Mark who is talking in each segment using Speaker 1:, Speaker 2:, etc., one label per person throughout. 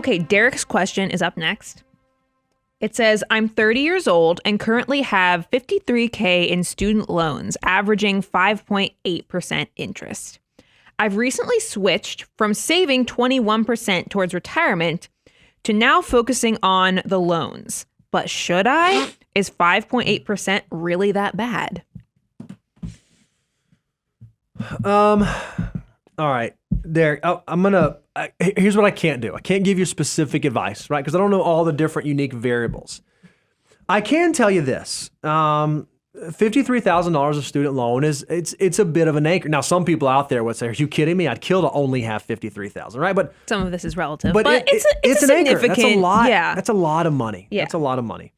Speaker 1: Okay, Derek's question is up next. It says, I'm 30 years old and currently have $53K in student loans, averaging 5.8% interest. I've recently switched from saving 21% towards retirement to now focusing on the loans. But should I? Is 5.8% really that bad?
Speaker 2: All right, Derek, here's what I can't do. I can't give you specific advice, right? Because I don't know all the different unique variables. I can tell you this. $53,000 of student loan it's a bit of an anchor. Now, some people out there would say, "Are you kidding me? I'd kill to only have $53,000," right? But
Speaker 1: some of this is relative.
Speaker 2: But it's an anchor. That's a lot.
Speaker 1: Yeah.
Speaker 2: That's a lot of money.
Speaker 1: Yeah.
Speaker 2: That's a lot of money.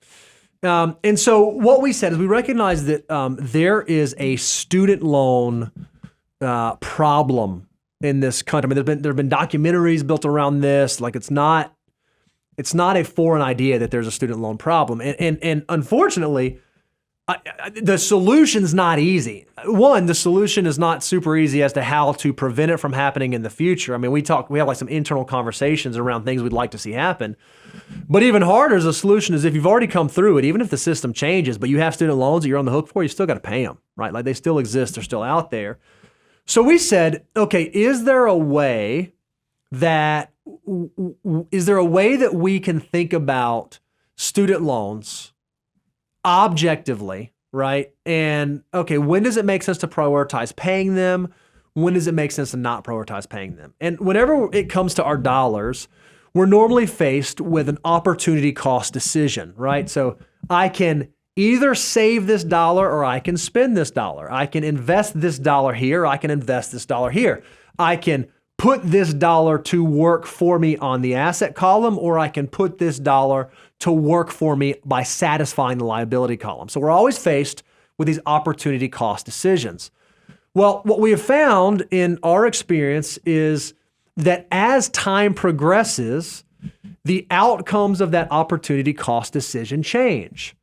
Speaker 2: And so what we said is we recognize that there is a student loan problem in this country. I mean, there have been documentaries built around this. Like it's not a foreign idea that there's a student loan problem. And unfortunately, the solution's not easy. One, the solution is not super easy as to how to prevent it from happening in the future. I mean, we have like some internal conversations around things we'd like to see happen. But even harder as a solution is if you've already come through it, even if the system changes, but you have student loans that you're on the hook for, you still got to pay them, right? Like they still exist. They're still out there. So we said, okay, is there a way that we can think about student loans objectively, right? And okay, when does it make sense to prioritize paying them? When does it make sense to not prioritize paying them? And whenever it comes to our dollars, we're normally faced with an opportunity cost decision, right? So I can either save this dollar or I can spend this dollar. I can invest this dollar here. I can invest this dollar here. I can put this dollar to work for me on the asset column, or I can put this dollar to work for me by satisfying the liability column. So we're always faced with these opportunity cost decisions. Well, what we have found in our experience is that as time progresses, the outcomes of that opportunity cost decision change.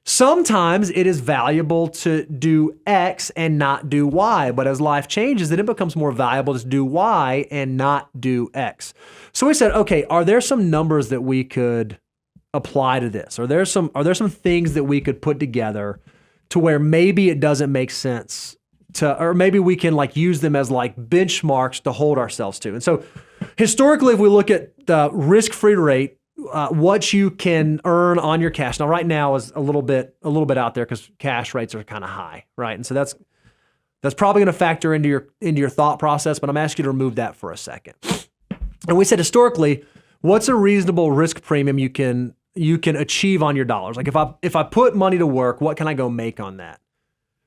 Speaker 2: Sometimes it is valuable to do X and not do Y, but as life changes, then it becomes more valuable to do Y and not do X. So we said, okay, are there some numbers that we could apply to this? Are there some things that we could put together to where maybe it doesn't make sense or maybe we can like use them as like benchmarks to hold ourselves to? And so historically, if we look at the risk-free rate, what you can earn on your cash. Now, right now is a little bit out there because cash rates are kind of high, right? And so that's probably going to factor into your thought process. But I'm asking you to remove that for a second. And we said historically, what's a reasonable risk premium you can achieve on your dollars? Like if I put money to work, what can I go make on that?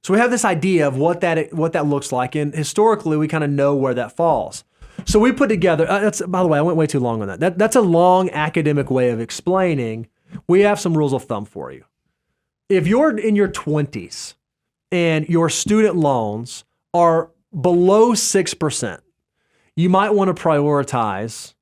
Speaker 2: So we have this idea of what that looks like, and historically we kind of know where that falls. So we put together, by the way, I went way too long on that. That's a long academic way of explaining. We have some rules of thumb for you. If you're in your 20s and your student loans are below 6%, you might want to prioritize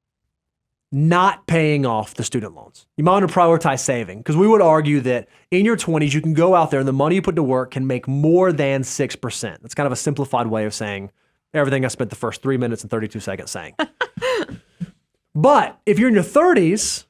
Speaker 2: not paying off the student loans. You might want to prioritize saving, because we would argue that in your 20s, you can go out there and the money you put to work can make more than 6%. That's kind of a simplified way of saying everything I spent the first 3 minutes and 32 seconds saying. But if you're in your 30s,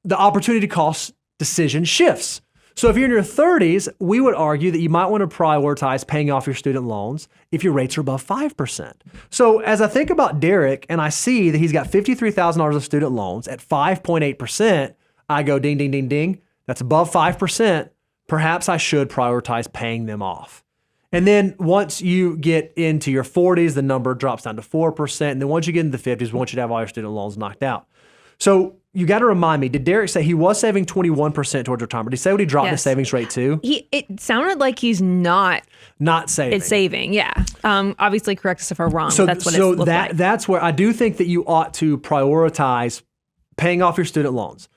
Speaker 2: the opportunity cost decision shifts. So if you're in your 30s, we would argue that you might want to prioritize paying off your student loans if your rates are above 5%. So as I think about Derek and I see that he's got $53,000 of student loans at 5.8%, I go ding, ding, ding, ding. That's above 5%. Perhaps I should prioritize paying them off. And then once you get into your 40s, the number drops down to 4%. And then once you get into the 50s, we want you to have all your student loans knocked out. So you got to remind me, did Derek say he was saving 21% towards retirement? Did he say what he dropped his savings rate to?
Speaker 1: It sounded like he's not
Speaker 2: saving.
Speaker 1: It's saving, yeah. Obviously, correct us if I'm wrong. So that's what it looked like.
Speaker 2: That's where I do think that you ought to prioritize paying off your student loans.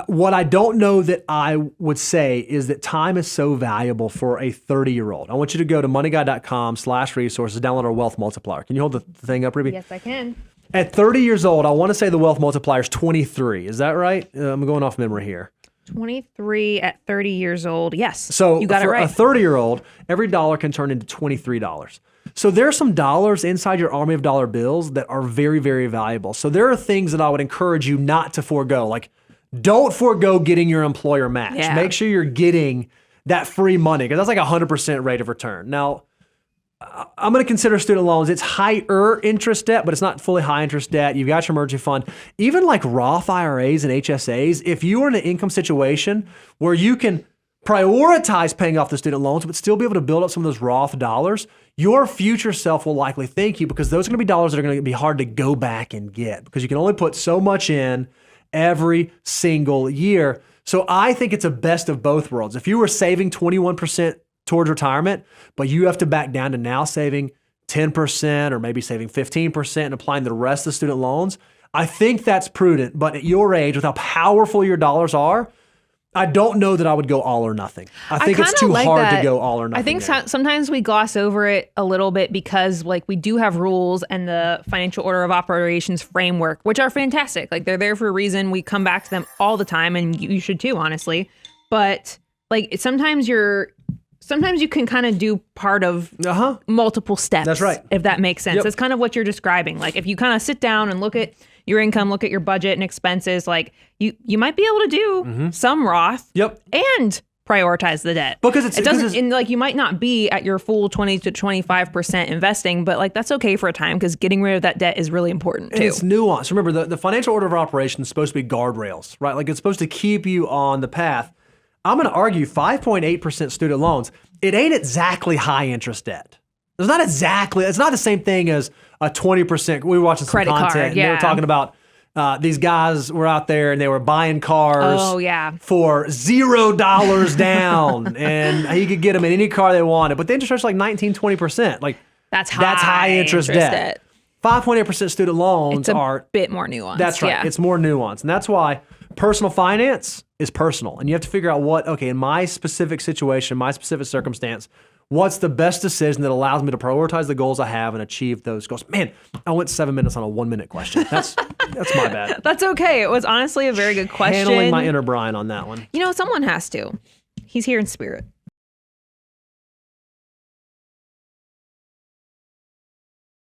Speaker 2: What I don't know that I would say is that time is so valuable for a 30-year-old. I want you to go to moneyguy.com/resources, download our wealth multiplier. Can you hold the thing up, Ruby?
Speaker 1: Yes, I can.
Speaker 2: At 30 years old, I want to say the wealth multiplier is 23. Is that right? I'm going off memory here.
Speaker 1: 23 at 30 years old. Yes.
Speaker 2: So
Speaker 1: you got it
Speaker 2: for
Speaker 1: right.
Speaker 2: a 30-year-old, every dollar can turn into $23. So there are some dollars inside your army of dollar bills that are very, very valuable. So there are things that I would encourage you not to forego. Like, don't forego getting your employer match.
Speaker 1: Yeah.
Speaker 2: Make sure you're getting that free money, because that's like 100% rate of return. Now, I'm going to consider student loans. It's higher interest debt, but it's not fully high interest debt. You've got your emergency fund. Even like Roth IRAs and HSAs, if you are in an income situation where you can prioritize paying off the student loans, but still be able to build up some of those Roth dollars, your future self will likely thank you, because those are going to be dollars that are going to be hard to go back and get, because you can only put so much in every single year. So I think it's a best of both worlds. If you were saving 21% towards retirement, but you have to back down to now saving 10% or maybe saving 15% and applying the rest of the student loans, I think that's prudent. But at your age, with how powerful your dollars are, I don't know that I would go all or nothing. I think it's too hard to go all or nothing.
Speaker 1: I think sometimes we gloss over it a little bit because like we do have rules and the financial order of operations framework, which are fantastic. Like they're there for a reason. We come back to them all the time, and you should too, honestly. But like sometimes you can kind of do part of multiple steps.
Speaker 2: That's right.
Speaker 1: If that makes sense.
Speaker 2: Yep.
Speaker 1: That's kind of what you're describing. Like if you kind of sit down and look at your income, look at your budget and expenses, like you might be able to do some Roth and prioritize the debt.
Speaker 2: Because
Speaker 1: it doesn't, and like you might not be at your full 20 to 25% investing, but like that's okay for a time, because getting rid of that debt is really important too.
Speaker 2: And it's nuanced. Remember, the financial order of operations is supposed to be guardrails, right? Like it's supposed to keep you on the path. I'm going to argue 5.8% student loans, it ain't exactly high interest debt. It's not the same thing as a 20%. We were watching some
Speaker 1: credit
Speaker 2: content
Speaker 1: card,
Speaker 2: and they were talking about these guys were out there and they were buying cars for $0 down, and he could get them in any car they wanted. But the interest rate's like 19-20%. Like
Speaker 1: that's
Speaker 2: high interest debt. 5.8% student loans are
Speaker 1: a bit more nuanced.
Speaker 2: That's right. Yeah. It's more nuanced. And that's why personal finance is personal. And you have to figure out in my specific situation, my specific circumstance, what's the best decision that allows me to prioritize the goals I have and achieve those goals. Man, I went 7 minutes on a 1 minute question. That's my bad.
Speaker 1: That's okay. It was honestly a very good question.
Speaker 2: Handling my inner Brian on that one.
Speaker 1: You know, someone has to. He's here in spirit.